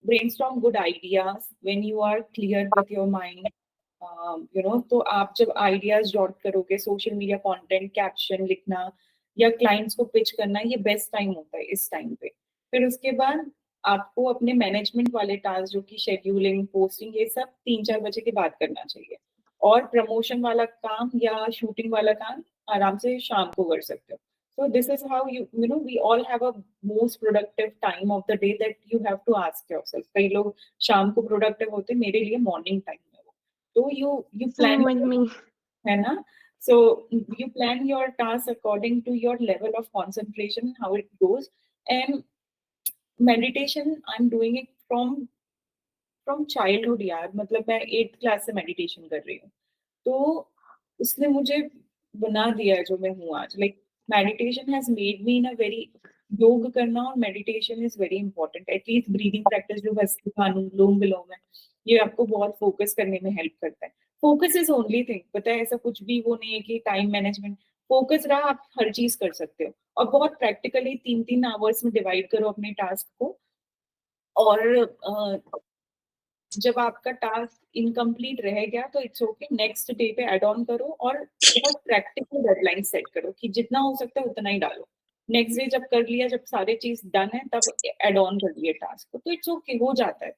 brainstorm good ideas when you are clear with your mind. तो आप जब ideas jot करोगे, सोशल मीडिया कंटेंट कैप्शन लिखना या क्लाइंट्स को पिच करना, ये बेस्ट टाइम होता है इस टाइम पे। फिर उसके बाद आपको अपने मैनेजमेंट वाले टास्क जो कि शेड्यूलिंग, पोस्टिंग, ये सब 3-4 बजे के बाद करना चाहिए। और प्रमोशन वाला काम या शूटिंग वाला काम आराम से शाम को कर सकते हो। So this is how we all have a most productive time of the day that you have to ask yourself. कई लोग शाम को productive होते, मेरे लिए morning time है वो। तो you Same plan, with me. है ना? So you plan your tasks according to your level of concentration, how it goes. And meditation, I'm doing it from childhood यार, मतलब मैं 8th क्लास से मेडिटेशन कर रही हूँ। तो उसने मुझे बना दिया है जो मैं हूँ आज। Like meditation has made me in a very, योग करना और meditation is very important. At least breathing practice जो भस्त्रिका, अनुलोम विलोम है, ये आपको बहुत फोकस करने में हेल्प करता है। फोकस इज़ ओनली थिंग, पता है ऐसा कुछ भी वो नहीं है कि टाइम मैनेजमेंट, फोकस रहा आप हर चीज़ कर सकते हो। और बहुत प्रैक्टिकली 3-3 आवर्स में डिवाइड करो अपने टास्क को। और जब आपका टास्क इनकम्प्लीट रह गया तो इट्स ओके, नेक्स्ट डे पे ऐड ऑन करो और बहुत प्रैक्टिकल डेडलाइन सेट करो कि जितना हो सकता है उतना ही डालो। नेक्स्ट डे जब कर लिया, जब सारे चीज डन है, तब ऐड ऑन कर लिए टास्क को, तो इट्स ओके, हो जाता है।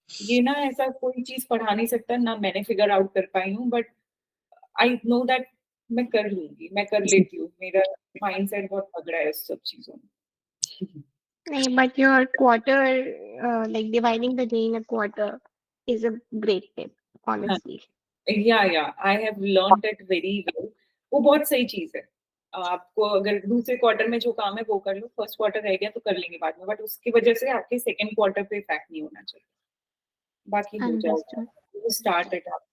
ये ना ऐसा कोई चीज पढ़ा नहीं सकता, ना मैंने फिगर आउट कर पाई हूँ, बट आई नो दैट मैं कर लूंगी, मैं कर लेती हूँ। मेरा माइंडसेट बहुत तगड़ा है इस सब चीजों में। But your quarter, like dividing the day in a quarter, is a great tip, हाँ, honestly. या I have learned it very well. वो बहुत सही चीज है। आपको अगर दूसरे क्वार्टर में जो काम है वो कर लो, फर्स्ट क्वार्टर रह गया तो कर लेंगे बाद में, बट उसकी वजह से आपके सेकंड क्वार्टर पे इफेक्ट नहीं होना चाहिए। बाकी हो जाएगा, Understood. स्टार्ट इट, आप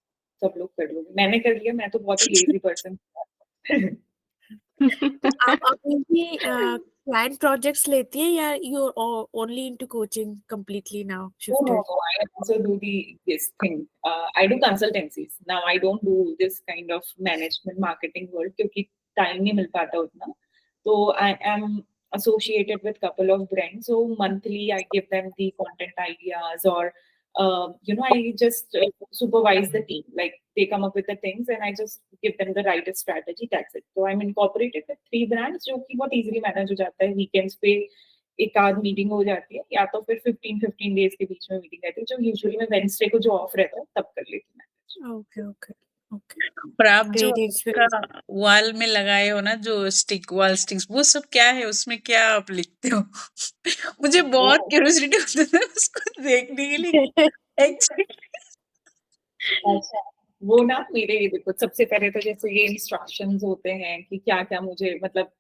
सब लोग कर लोगे। मैंने कर लिया, मैं तो बहुत ही लेजी पर्सन। तो आप अभी भी क्लाइंट प्रोजेक्ट्स लेती है या you only into coaching completely now No, shifted? no. I also do this thing. I do consultancies. Now I don't do this kind of management marketing work क्योंकि time नहीं मिल पाता उतना। So I am associated with couple of brands. So monthly I give them the content ideas, or I just supervise the team. Like they come up with the things and I just give them the right strategy. That's it. So I'm incorporated with 3 brands जो कि बहुत easily manage हो जाता है। Weekends पे एक आध meeting हो जाती है, या तो फिर 15-15 डेज के बीच में मीटिंग रहती है, जो यूजुअली मैं वेडनेसडे को जो ऑफ रहता है तब कर लेती हूँ मैनेज। ओके ओके ओके, और आप जो ग्रेट इंस्पिरेशन। वॉल में लगाए हो ना, जो वॉल स्टिक्स, वो सब क्या है, उसमें क्या आप लिखते हो? मुझे बहुत वो क्यूरियोसिटी होता है उसको देखने के लिए। अच्छा, वो ना मेरे, ये देखो सबसे पहले तो जैसे ये इंस्ट्रक्शंस होते हैं कि क्या-क्या मुझे, मतलब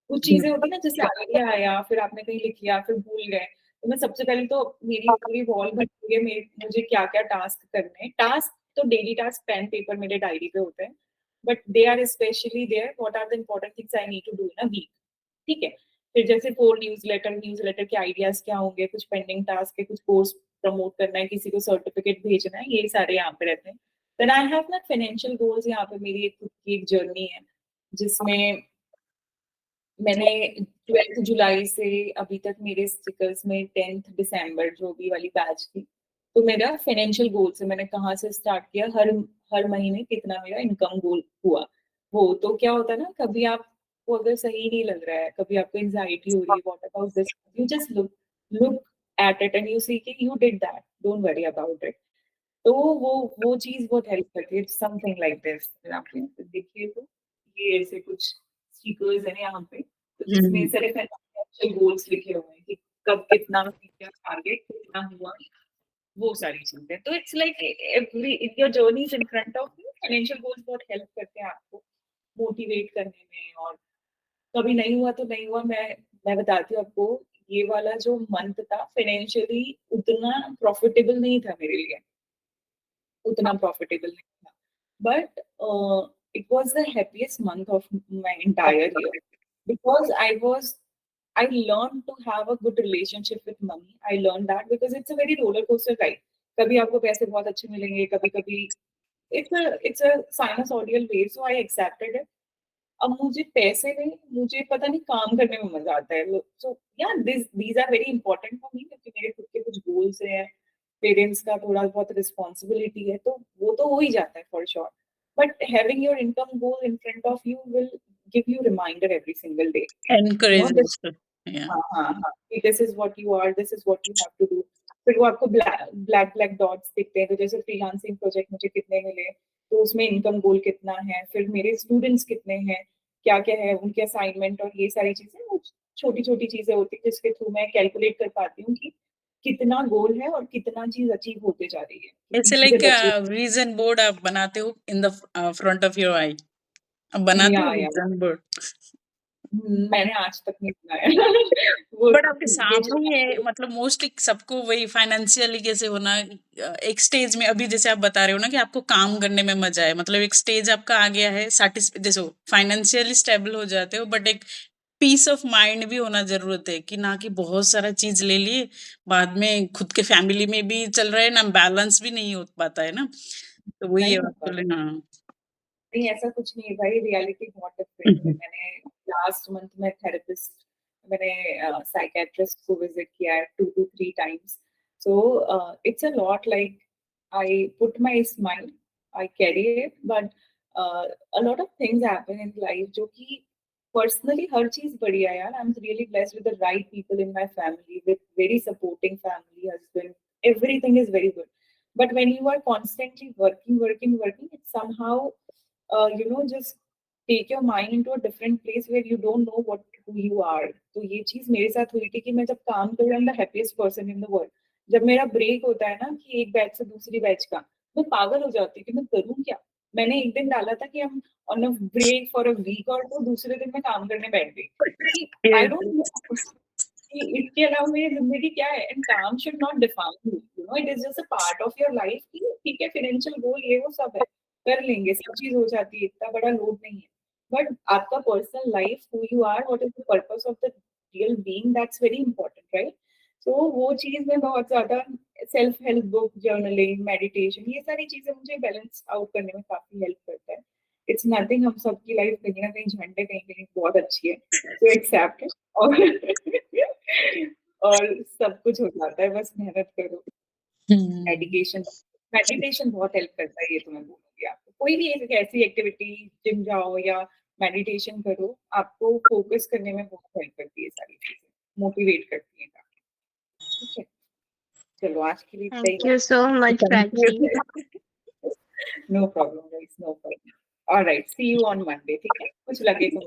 कुछ चीज़ें होती है ना, जैसे आइडिया आया, फिर आपने कहीं लिख लिया, फिर भूल गए। तो मैं सबसे पहले तो मेरी पूरी वॉल भरी है, मुझे क्या-क्या टास्क करने हैं। टास्क तो डेली टास्क पेन पेपर मेरे डायरी पे होते हैं, but they are specially there what are the important things I need to do in a week. ठीक है? फिर जैसे 4 न्यूज़लेटर के आइडियाज़ क्या होंगे, कुछ पेंडिंग टास्क है, कुछ कोर्स प्रमोट करना है, किसी को सर्टिफिकेट भेजना है, ये सारे यहाँ पे रहते हैं। देन आई हैव ना फाइनेंशियल गोल्स, यहाँ पे मेरी एक खुद की एक जर्नी है, जिसमें मैंने 12th जुलाई से अभी तक मेरे स्टिकर्स में 10th दिसंबर जो भी वाली बैच थी, तो मेरा फाइनेंशियल गोल्स है, मैंने कहाँ से स्टार्ट किया, हर हर महीने कितना मेरा इनकम गोल हुआ। वो तो क्या होता है ना, कभी आपको अगर सही नहीं लग रहा है, कभी आपको एंग्जायटी हो रही है, what about this, you just look at it and you see कि you did that, don't worry about it. तो वो चीज़ बहुत हेल्प करती है। इट्स समथिंग लाइक दिस, अगर आप देखिए तो ये ऐसे कुछ स्टिकर्स हैं यहाँ पे, तो इसमें सिर्फ फाइनेंशियल गोल्स लिखे हुए हैं कि कब कितना क्या टारगेट कितना हुआ, वो सारी चीजें। तो it's like every your journey is in front of you. Financial goals बहुत हेल्प करते हैं आपको मोटिवेट करने में, और कभी नहीं हुआ तो नहीं हुआ। मैं बताती हूँ आपको, ये वाला जो मंथ था फाइनेंशियली उतना प्रॉफिटेबल नहीं था मेरे लिए, उतना प्रॉफिटेबल नहीं था, but it was the happiest month of my entire year because I learned to have a good relationship with money. I learned that because it's a very roller coaster ride. कभी आपको पैसे बहुत अच्छे मिलेंगे, कभी कभी it's a sinusoidal wave, so I accepted it. अब मुझे पैसे नहीं, मुझे पता नहीं काम करने में मजा आता है। So yeah these are very important for me, क्योंकि मेरे खुद के कुछ गोल्स हैं, पेरेंट्स का थोड़ा बहुत रिस्पॉन्सिबिलिटी है, तो वो तो हो ही जाता है for sure. But having your income goal in front of you will give you reminder every single day, encourage no, yeah हाँ, हाँ, हाँ, कि this is what you are, this is what you have to do. फिर वो आपको black dots दिखते हैं, तो जैसे फ्रीलांसिंग प्रोजेक्ट मुझे कितने मिले, तो उसमें इनकम गोल कितना है, फिर मेरे स्टूडेंट्स कितने हैं, क्या-क्या है उनके असाइनमेंट, और ये सारी चीज़ें, वो छोटी-छोटी चीज़ें होती हैं जिसके थ्रू मैं कैलकुलेट कर पाती हूँ कि कितना गोल है और कितना चीज़ अचीव होते जा रही है, कितनी ऐसे चीज़ें लाइक बची विजन बोर्ड आप बनाते हो in the front of your eye, आप बनाते हो या विजन बोर्ड? मैंने आज तक नहीं बनाया। वो बट आपके ये सामने ही है, मतलब मोस्टली सबको वही फाइनेंशियली कैसे होना, एक स्टेज में अभी जैसे आप बता रहे हो ना कि आपको काम करने में मजा है, मतलब एक स्टेज आपका आ गया है, जैसे फाइनेंशियली स्टेबल हो जाते हो, बट एक पीस ऑफ माइंड भी होना जरूरत है कि ना कि बहुत सारा चीज ले लिए, बाद में खुद के फैमिली में भी चल रहा है ना, बैलेंस भी नहीं हो पाता है ना, तो वही है नहीं हो बात पाता। बोले ना। नहीं, ऐसा कुछ नहीं है भाई, रियलिटी बहुत डिफरेंट है। मैंने लास्ट मंथ में थेरेपिस्ट, मैंने साइकियाट्रिस्ट को विजिट किया है 2 to 3 times. So it's a lot, like I put my smile, I carry it, but a lot of things happen in life जो कि पर्सनली हर चीज बढ़िया है यार। I am really blessed with the right people in my family, with very supporting family, husband, everything is very good. But when you are constantly working, it somehow, just take your mind into a different place where you don't know who you are. तो ये चीज मेरे साथ हुई थी कि मैं जब काम कर रहा हूँ, the happiest person in the world, जब मेरा ब्रेक होता है ना कि एक बैच से दूसरी बैच का, मैं पागल हो जाती हूँ कि मैं करूँ क्या। मैंने एक दिन डाला था कि हम on a break for a week, और तो दूसरे दिन मैं काम करने बैठ गई कि आई डोंट नो कि इसके अलावा मेरी ज़िंदगी क्या है। एंड काम should not define you, you know, it is just a part of your life कि ठीक है, फाइनेंशियल गोल ये वो सब है, कर लेंगे, सब चीज़ हो जाती है, इतना बड़ा लोड नहीं है। बट आपका personal life, who you are, what is the purpose of the real being, that's very important, right? So वो चीज़ में बहुत ज़्यादा self help book, journaling, meditation, ये सारी चीज़ें मुझे बैलेंस आउट करने में काफ़ी हेल्प करता है। इट्स नथिंग, हम सबकी लाइफ कहीं न कहीं झंडे कहीं-कहीं बहुत अच्छी है, तो एक्सेप्ट इट। और और सब कुछ हो जाता है, बस मेहनत करो। मेडिकेशन मेडिटेशन बहुत हेल्प करता है, ये तो मैं बोलूँगी आपको। कोई भी एक ऐसी एक्टिविटी, जिम जाओ या मेडिटेशन करो, आपको फ़ोकस करने में बहुत हेल्प करती है ये सारी चीज़ें, मोटिवेट करती हैं काफ़ी। ठीक है? चलो आज के लिए इतना ही Thank you so much, thank Prachi. No problem guys, no problem. Alright, see you on Monday, ठीक है? कुछ लगे तो